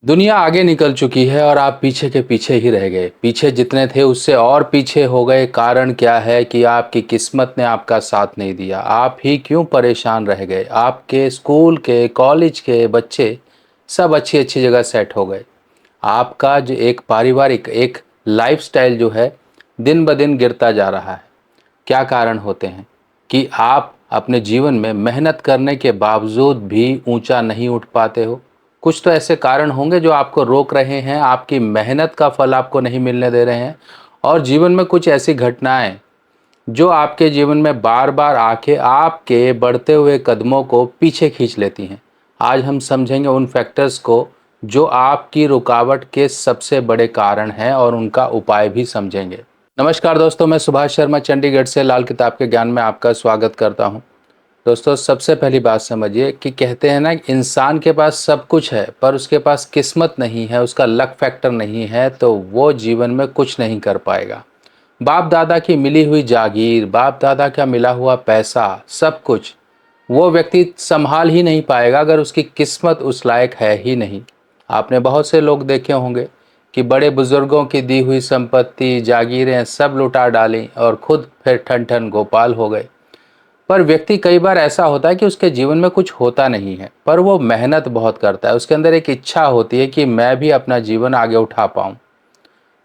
दुनिया आगे निकल चुकी है और आप पीछे के पीछे ही रह गए। पीछे जितने थे उससे और पीछे हो गए। कारण क्या है कि आपकी किस्मत ने आपका साथ नहीं दिया। आप ही क्यों परेशान रह गए। आपके स्कूल के कॉलेज के बच्चे सब अच्छी अच्छी जगह सेट हो गए। आपका जो एक पारिवारिक एक लाइफस्टाइल जो है दिन ब दिन गिरता जा रहा है। क्या कारण होते हैं कि आप अपने जीवन में मेहनत करने के बावजूद भी ऊंचा नहीं उठ पाते हो। कुछ तो ऐसे कारण होंगे जो आपको रोक रहे हैं, आपकी मेहनत का फल आपको नहीं मिलने दे रहे हैं। और जीवन में कुछ ऐसी घटनाएं जो आपके जीवन में बार बार आके आपके बढ़ते हुए कदमों को पीछे खींच लेती हैं। आज हम समझेंगे उन फैक्टर्स को जो आपकी रुकावट के सबसे बड़े कारण हैं और उनका उपाय भी समझेंगे। नमस्कार दोस्तों, मैं सुभाष शर्मा चंडीगढ़ से लाल किताब के ज्ञान में आपका स्वागत करता हूं। दोस्तों, सबसे पहली बात समझिए कि कहते हैं ना, इंसान के पास सब कुछ है पर उसके पास किस्मत नहीं है, उसका लक फैक्टर नहीं है, तो वो जीवन में कुछ नहीं कर पाएगा। बाप दादा की मिली हुई जागीर, बाप दादा का मिला हुआ पैसा, सब कुछ वो व्यक्ति संभाल ही नहीं पाएगा अगर उसकी किस्मत उस लायक है ही नहीं। आपने बहुत से लोग देखे होंगे कि बड़े बुजुर्गों की दी हुई संपत्ति जागीरें सब लुटा डाली और खुद फिर ठन ठन गोपाल हो गए। पर व्यक्ति कई बार ऐसा होता है कि उसके जीवन में कुछ होता नहीं है पर वो मेहनत बहुत करता है। उसके अंदर एक इच्छा होती है कि मैं भी अपना जीवन आगे उठा पाऊं।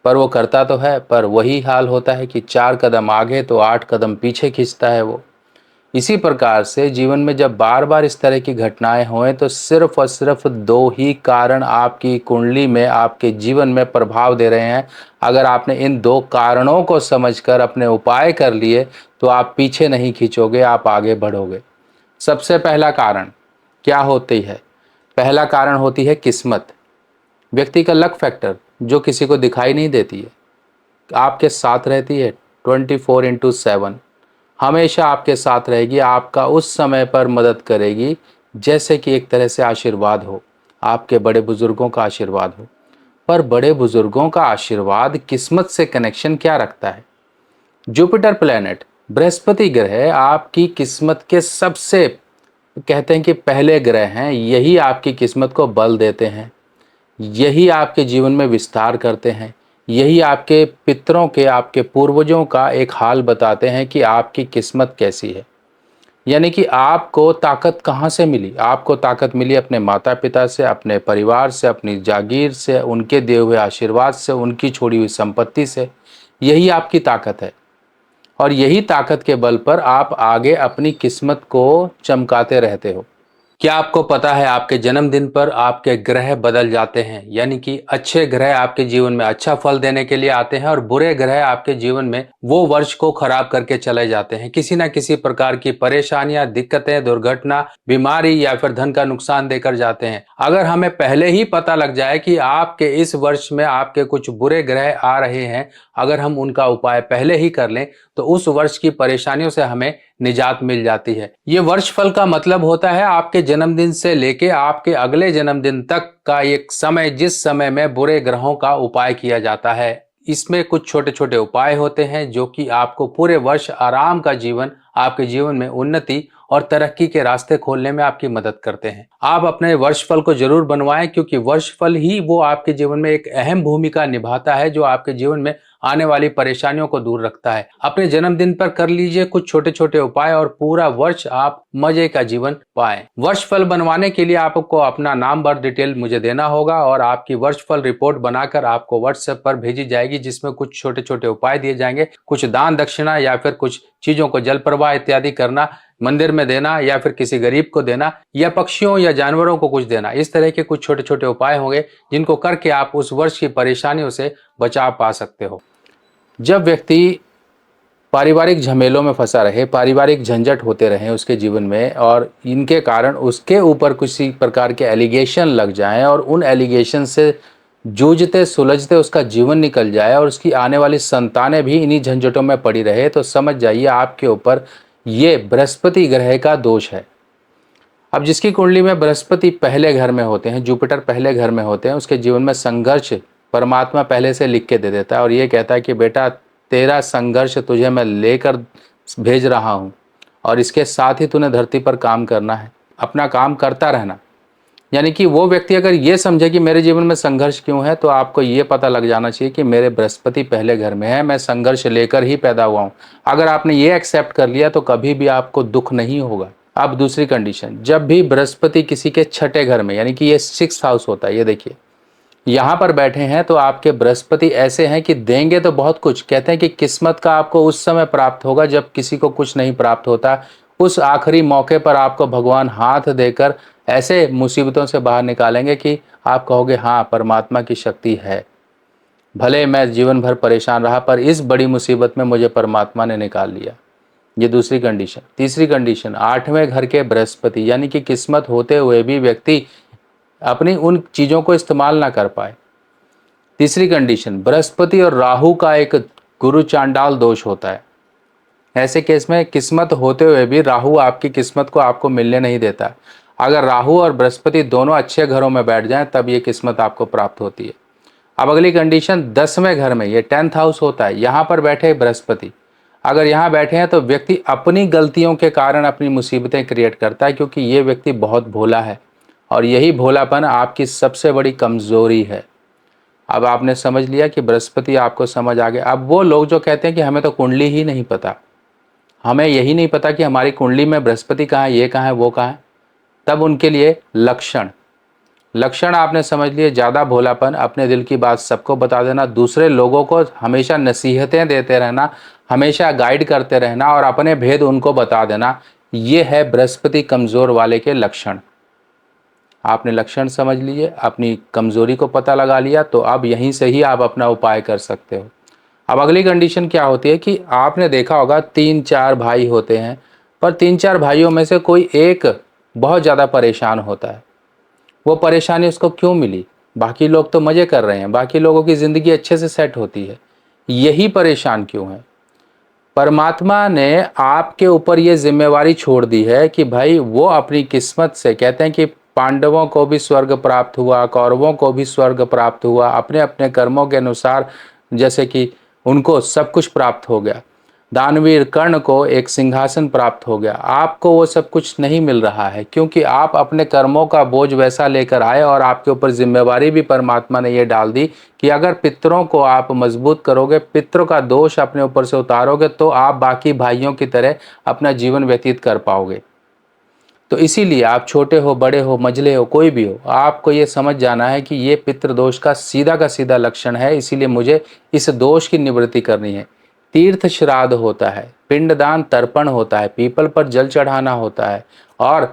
पर वो करता तो है पर वही हाल होता है कि 4 कदम आगे तो 8 कदम पीछे खींचता है वो। इसी प्रकार से जीवन में जब बार बार इस तरह की घटनाएं हों तो सिर्फ और सिर्फ दो ही कारण आपकी कुंडली में आपके जीवन में प्रभाव दे रहे हैं। अगर आपने इन दो कारणों को समझकर अपने उपाय कर लिए तो आप पीछे नहीं खींचोगे, आप आगे बढ़ोगे। सबसे पहला कारण क्या होती है? पहला कारण होती है किस्मत। व्यक्ति का लक फैक्टर जो किसी को दिखाई नहीं देती है, आपके साथ रहती है 24/7, हमेशा आपके साथ रहेगी, आपका उस समय पर मदद करेगी जैसे कि एक तरह से आशीर्वाद हो, आपके बड़े बुजुर्गों का आशीर्वाद हो। पर बड़े बुजुर्गों का आशीर्वाद किस्मत से कनेक्शन क्या रखता है? जुपिटर प्लैनेट, बृहस्पति ग्रह आपकी किस्मत के सबसे कहते हैं कि पहले ग्रह हैं। यही आपकी किस्मत को बल देते हैं, यही आपके जीवन में विस्तार करते हैं, यही आपके पितरों के आपके पूर्वजों का एक हाल बताते हैं कि आपकी किस्मत कैसी है। यानी कि आपको ताकत कहाँ से मिली? आपको ताकत मिली अपने माता पिता से, अपने परिवार से, अपनी जागीर से, उनके दिए हुए आशीर्वाद से, उनकी छोड़ी हुई संपत्ति से। यही आपकी ताकत है और यही ताकत के बल पर आप आगे अपनी किस्मत को चमकाते रहते हो। क्या आपको पता है आपके जन्मदिन पर आपके ग्रह बदल जाते हैं? यानी कि अच्छे ग्रह आपके जीवन में अच्छा फल देने के लिए आते हैं और बुरे ग्रह आपके जीवन में वो वर्ष को खराब करके चले जाते हैं। किसी ना किसी प्रकार की परेशानियां, दिक्कतें, दुर्घटना, बीमारी या फिर धन का नुकसान देकर जाते हैं। अगर हमें पहले ही पता लग जाए कि आपके इस वर्ष में आपके कुछ बुरे ग्रह आ रहे हैं, अगर हम उनका उपाय पहले ही कर लें तो उस वर्ष की परेशानियों से हमें निजात मिल जाती है। ये वर्ष फल का मतलब होता है आपके जन्मदिन से लेके आपके अगले जन्मदिन तक का एक समय, जिस समय में बुरे ग्रहों का उपाय किया जाता है। इसमें कुछ छोटे छोटे उपाय होते हैं जो कि आपको पूरे वर्ष आराम का जीवन, आपके जीवन में उन्नति और तरक्की के रास्ते खोलने में आपकी मदद करते हैं। आप अपने वर्ष फल को जरूर बनवाएं क्योंकि वर्ष फल ही वो आपके जीवन में एक अहम भूमिका निभाता है जो आपके जीवन में आने वाली परेशानियों को दूर रखता है। अपने जन्मदिन पर कर लीजिए कुछ छोटे छोटे उपाय और पूरा वर्ष आप मजे का जीवन पाएं। वर्ष फल बनवाने के लिए आपको अपना नाम, बर्थ डिटेल मुझे देना होगा और आपकी वर्ष फल रिपोर्ट बनाकर आपको व्हाट्सएप पर भेजी जाएगी, जिसमें कुछ छोटे छोटे उपाय दिए जाएंगे। कुछ दान दक्षिणा या फिर कुछ चीजों को जल प्रवाह इत्यादि करना, मंदिर में देना या फिर किसी गरीब को देना या पक्षियों या जानवरों को कुछ देना। इस तरह के कुछ छोटे छोटे उपाय होंगे जिनको करके आप उस वर्ष की परेशानियों से बचाव पा सकते हो। जब व्यक्ति पारिवारिक झमेलों में फंसा रहे, पारिवारिक झंझट होते रहे उसके जीवन में और इनके कारण उसके ऊपर किसी प्रकार के एलिगेशन लग जाएं और उन एलिगेशन से जूझते सुलझते उसका जीवन निकल जाए और उसकी आने वाली संतानें भी इन्हीं झंझटों में पड़ी रहे, तो समझ जाइए आपके ऊपर ये बृहस्पति ग्रह का दोष है। अब जिसकी कुंडली में बृहस्पति पहले घर में होते हैं, जुपिटर पहले घर में होते हैं, उसके जीवन में संघर्ष परमात्मा पहले से लिख के दे देता है और ये कहता है कि बेटा, तेरा संघर्ष तुझे मैं लेकर भेज रहा हूँ और इसके साथ ही तूने धरती पर काम करना है, अपना काम करता रहना। यानी कि वो व्यक्ति अगर ये समझे कि मेरे जीवन में संघर्ष क्यों है, तो आपको ये पता लग जाना चाहिए कि मेरे बृहस्पति पहले घर में है, मैं संघर्ष लेकर ही पैदा हुआ हूँ। अगर आपने ये एक्सेप्ट कर लिया तो कभी भी आपको दुख नहीं होगा। अब दूसरी कंडीशन, जब भी बृहस्पति किसी के छठे घर में, यानी कि ये 6th हाउस होता है, ये देखिए यहाँ पर बैठे हैं, तो आपके बृहस्पति ऐसे हैं कि देंगे तो बहुत कुछ। कहते हैं कि किस्मत का आपको उस समय प्राप्त होगा जब किसी को कुछ नहीं प्राप्त होता। उस आखिरी मौके पर आपको भगवान हाथ देकर ऐसे मुसीबतों से बाहर निकालेंगे कि आप कहोगे हाँ, परमात्मा की शक्ति है। भले मैं जीवन भर परेशान रहा, पर इस बड़ी मुसीबत में मुझे परमात्मा ने निकाल लिया। ये दूसरी कंडीशन। तीसरी कंडीशन, 8वें घर के बृहस्पति, यानी कि किस्मत होते हुए भी व्यक्ति अपनी उन चीज़ों को इस्तेमाल ना कर पाए। तीसरी कंडीशन, बृहस्पति और राहु का एक गुरु चांडाल दोष होता है। ऐसे केस में किस्मत होते हुए भी राहु आपकी किस्मत को आपको मिलने नहीं देता। अगर राहु और बृहस्पति दोनों अच्छे घरों में बैठ जाएं, तब ये किस्मत आपको प्राप्त होती है। अब अगली कंडीशन, 10वें घर में, ये 10th हाउस होता है, यहाँ पर बैठे बृहस्पति। अगर यहाँ बैठे हैं तो व्यक्ति अपनी गलतियों के कारण अपनी मुसीबतें क्रिएट करता है, क्योंकि ये व्यक्ति बहुत भोला है और यही भोलापन आपकी सबसे बड़ी कमजोरी है। अब आपने समझ लिया कि बृहस्पति आपको समझ आ गया। अब वो लोग जो कहते हैं कि हमें तो कुंडली ही नहीं पता, हमें यही नहीं पता कि हमारी कुंडली में बृहस्पति कहाँ है, ये कहाँ है, वो कहाँ है, तब उनके लिए लक्षण लक्षण आपने समझ लिए। ज़्यादा भोलापन, अपने दिल की बात सबको बता देना, दूसरे लोगों को हमेशा नसीहतें देते रहना, हमेशा गाइड करते रहना और अपने भेद उनको बता देना, ये है बृहस्पति कमज़ोर वाले के लक्षण। आपने लक्षण समझ लिए, अपनी कमज़ोरी को पता लगा लिया, तो अब यहीं से ही आप अपना उपाय कर सकते हो। अब अगली कंडीशन क्या होती है कि आपने देखा होगा 3-4 भाई होते हैं, पर 3-4 भाइयों में से कोई एक बहुत ज़्यादा परेशान होता है। वो परेशानी उसको क्यों मिली? बाकी लोग तो मज़े कर रहे हैं, बाकी लोगों की ज़िंदगी अच्छे से सेट होती है, यही परेशान क्यों है? परमात्मा ने आपके ऊपर ये जिम्मेवारी छोड़ दी है कि भाई वो अपनी किस्मत से, कहते हैं कि पांडवों को भी स्वर्ग प्राप्त हुआ, कौरवों को भी स्वर्ग प्राप्त हुआ, अपने अपने कर्मों के अनुसार, जैसे कि उनको सब कुछ प्राप्त हो गया। दानवीर कर्ण को एक सिंहासन प्राप्त हो गया, आपको वो सब कुछ नहीं मिल रहा है क्योंकि आप अपने कर्मों का बोझ वैसा लेकर आए और आपके ऊपर जिम्मेवारी भी परमात्मा ने ये डाल दी कि अगर पितरों को आप मजबूत करोगे, पितरों का दोष अपने ऊपर से उतारोगे, तो आप बाकी भाइयों की तरह अपना जीवन व्यतीत कर पाओगे। तो इसीलिए आप छोटे हो, बड़े हो, मझले हो, कोई भी हो, आपको ये समझ जाना है कि ये पितृदोष का सीधा लक्षण है। इसीलिए मुझे इस दोष की निवृत्ति करनी है। तीर्थ श्राद्ध होता है, पिंडदान तर्पण होता है, पीपल पर जल चढ़ाना होता है और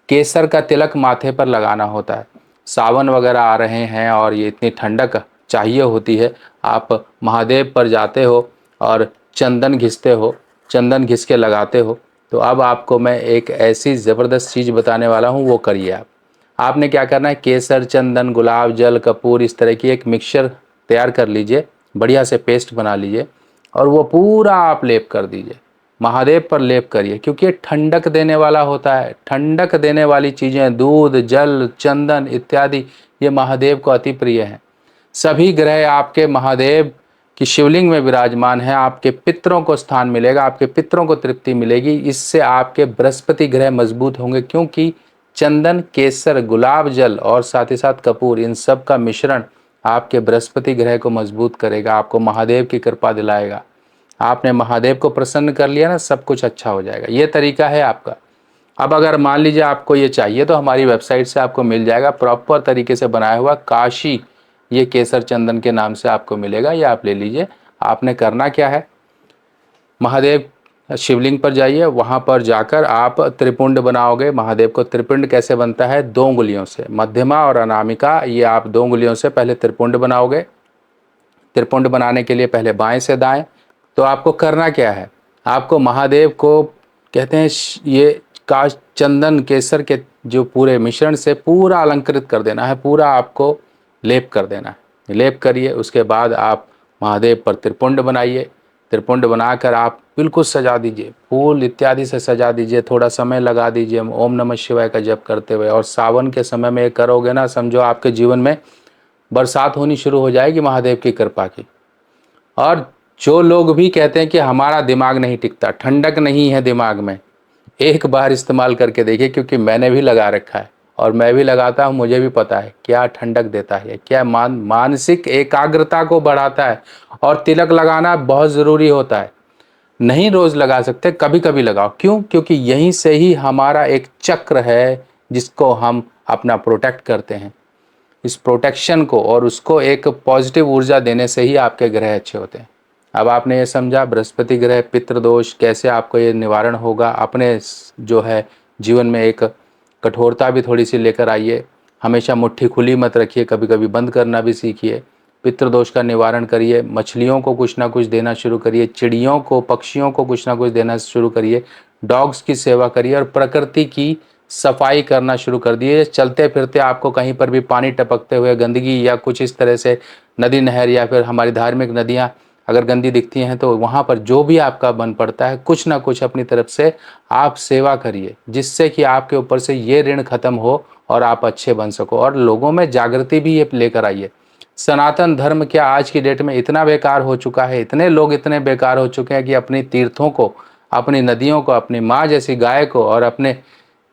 केसर का तिलक माथे पर लगाना होता है। सावन वगैरह आ रहे हैं और ये इतनी ठंडक चाहिए होती है, आप महादेव पर जाते हो और चंदन घिसते हो, चंदन घिस के लगाते हो। तो अब आपको मैं एक ऐसी ज़बरदस्त चीज़ बताने वाला हूँ, वो करिए आप। आपने क्या करना है, केसर, चंदन, गुलाब जल, कपूर, इस तरह की एक मिक्सचर तैयार कर लीजिए, बढ़िया से पेस्ट बना लीजिए और वो पूरा आप लेप कर दीजिए, महादेव पर लेप करिए, क्योंकि ये ठंडक देने वाला होता है। ठंडक देने वाली चीज़ें, दूध, जल, चंदन इत्यादि, ये महादेव को अति प्रिय हैं। सभी ग्रह आपके महादेव कि शिवलिंग में विराजमान है, आपके पितरों को स्थान मिलेगा, आपके पितरों को तृप्ति मिलेगी। इससे आपके बृहस्पति ग्रह मजबूत होंगे, क्योंकि चंदन, केसर, गुलाब जल और साथ ही साथ कपूर, इन सब का मिश्रण आपके बृहस्पति ग्रह को मजबूत करेगा, आपको महादेव की कृपा दिलाएगा। आपने महादेव को प्रसन्न कर लिया ना, सब कुछ अच्छा हो जाएगा। ये तरीका है आपका। अब अगर मान लीजिए आपको ये चाहिए तो हमारी वेबसाइट से आपको मिल जाएगा, प्रॉपर तरीके से बनाया हुआ काशी, ये केसर चंदन के नाम से आपको मिलेगा, ये आप ले लीजिए। आपने करना क्या है, महादेव शिवलिंग पर जाइए, वहाँ पर जाकर आप त्रिपुंड बनाओगे। महादेव को त्रिपुंड कैसे बनता है, 2 उंगलियों से, मध्यमा और अनामिका, ये आप 2 उंगलियों से पहले त्रिपुंड बनाओगे। त्रिपुंड बनाने के लिए पहले बाएं से दाएं। तो आपको करना क्या है, आपको महादेव को, कहते हैं ये काश चंदन केसर के जो पूरे मिश्रण से पूरा अलंकृत कर देना है, पूरा आपको लेप कर देना है। लेप करिए, उसके बाद आप महादेव पर त्रिपुंड बनाइए। त्रिपुंड बनाकर आप बिल्कुल सजा दीजिए, फूल इत्यादि से सजा दीजिए, थोड़ा समय लगा दीजिए ओम नमः शिवाय का जप करते हुए। और सावन के समय में ये करोगे ना, समझो आपके जीवन में बरसात होनी शुरू हो जाएगी महादेव की कृपा की। और जो लोग भी कहते हैं कि हमारा दिमाग नहीं टिकता, ठंडक नहीं है दिमाग में, एक बार इस्तेमाल करके देखिए, क्योंकि मैंने भी लगा रखा है और मैं भी लगाता हूँ, मुझे भी पता है क्या ठंडक देता है, क्या मानसिक एकाग्रता को बढ़ाता है। और तिलक लगाना बहुत ज़रूरी होता है, नहीं रोज़ लगा सकते, कभी कभी लगाओ। क्यों? क्योंकि यहीं से ही हमारा एक चक्र है जिसको हम अपना प्रोटेक्ट करते हैं। इस प्रोटेक्शन को और उसको एक पॉजिटिव ऊर्जा देने से ही आपके ग्रह अच्छे होते हैं। अब आपने ये समझा बृहस्पति ग्रह पितृदोष कैसे आपको ये निवारण होगा। अपने जो है जीवन में एक कठोरता भी थोड़ी सी लेकर आइए। हमेशा मुट्ठी खुली मत रखिए, कभी कभी बंद करना भी सीखिए। पितृदोष का निवारण करिए, मछलियों को कुछ ना कुछ देना शुरू करिए, चिड़ियों को पक्षियों को कुछ ना कुछ देना शुरू करिए, डॉग्स की सेवा करिए और प्रकृति की सफाई करना शुरू कर दिए। चलते फिरते आपको कहीं पर भी पानी टपकते हुए गंदगी या कुछ इस तरह से नदी नहर या फिर हमारी धार्मिक नदियाँ अगर गंदी दिखती हैं तो वहाँ पर जो भी आपका मन पड़ता है कुछ ना कुछ अपनी तरफ से आप सेवा करिए, जिससे कि आपके ऊपर से ये ऋण खत्म हो और आप अच्छे बन सको और लोगों में जागृति भी ये लेकर आइए। सनातन धर्म क्या आज की डेट में इतना बेकार हो चुका है, इतने लोग इतने बेकार हो चुके हैं कि अपनी तीर्थों को, अपनी नदियों को, अपनी माँ जैसी गाय को और अपने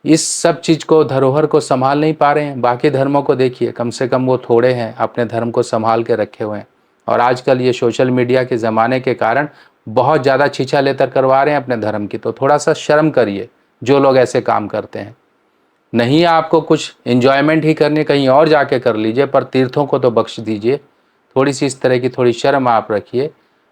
इस सब चीज़ को, धरोहर को संभाल नहीं पा रहे हैं। बाकी धर्मों को देखिए, कम से कम वो थोड़े हैं अपने धर्म को संभाल के रखे हुए हैं। और आजकल ये सोशल मीडिया के ज़माने के कारण बहुत ज़्यादा छीछा लेतर करवा रहे हैं अपने धर्म की। तो थोड़ा सा शर्म करिए जो लोग ऐसे काम करते हैं। नहीं आपको कुछ एंजॉयमेंट ही करनी, कहीं और जाके कर लीजिए, पर तीर्थों को तो बख्श दीजिए। थोड़ी सी इस तरह की थोड़ी शर्म आप रखिए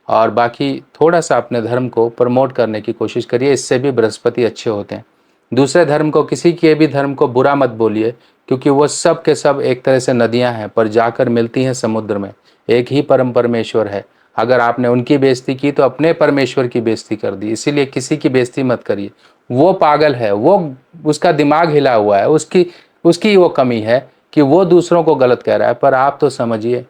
और बाकी थोड़ा सा अपने धर्म को प्रमोट करने की कोशिश करिए, इससे भी बृहस्पति अच्छे होते हैं। दूसरे धर्म को, किसी के भी धर्म को बुरा मत बोलिए, क्योंकि वो सब के सब एक तरह से नदियां हैं पर जाकर मिलती हैं समुद्र में। एक ही परम परमेश्वर है। अगर आपने उनकी बेइज्जती की तो अपने परमेश्वर की बेइज्जती कर दी। इसीलिए किसी की बेइज्जती मत करिए। वो पागल है, वो उसका दिमाग हिला हुआ है, उसकी उसकी वो कमी है कि वो दूसरों को गलत कह रहा है। पर आप तो समझिए,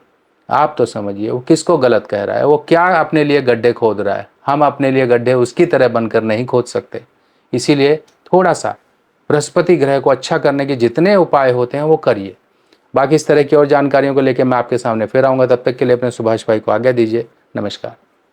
आप तो समझिए वो किसको गलत कह रहा है, वो क्या अपने लिए गड्ढे खोद रहा है। हम अपने लिए गड्ढे उसकी तरह बनकर नहीं खोद सकते। इसीलिए थोड़ा सा बृहस्पति ग्रह को अच्छा करने के जितने उपाय होते हैं वो करिए। बाकी इस तरह की और जानकारियों को लेकर मैं आपके सामने फिर आऊँगा। तब तक के लिए अपने सुभाष भाई को आज्ञा दीजिए। नमस्कार।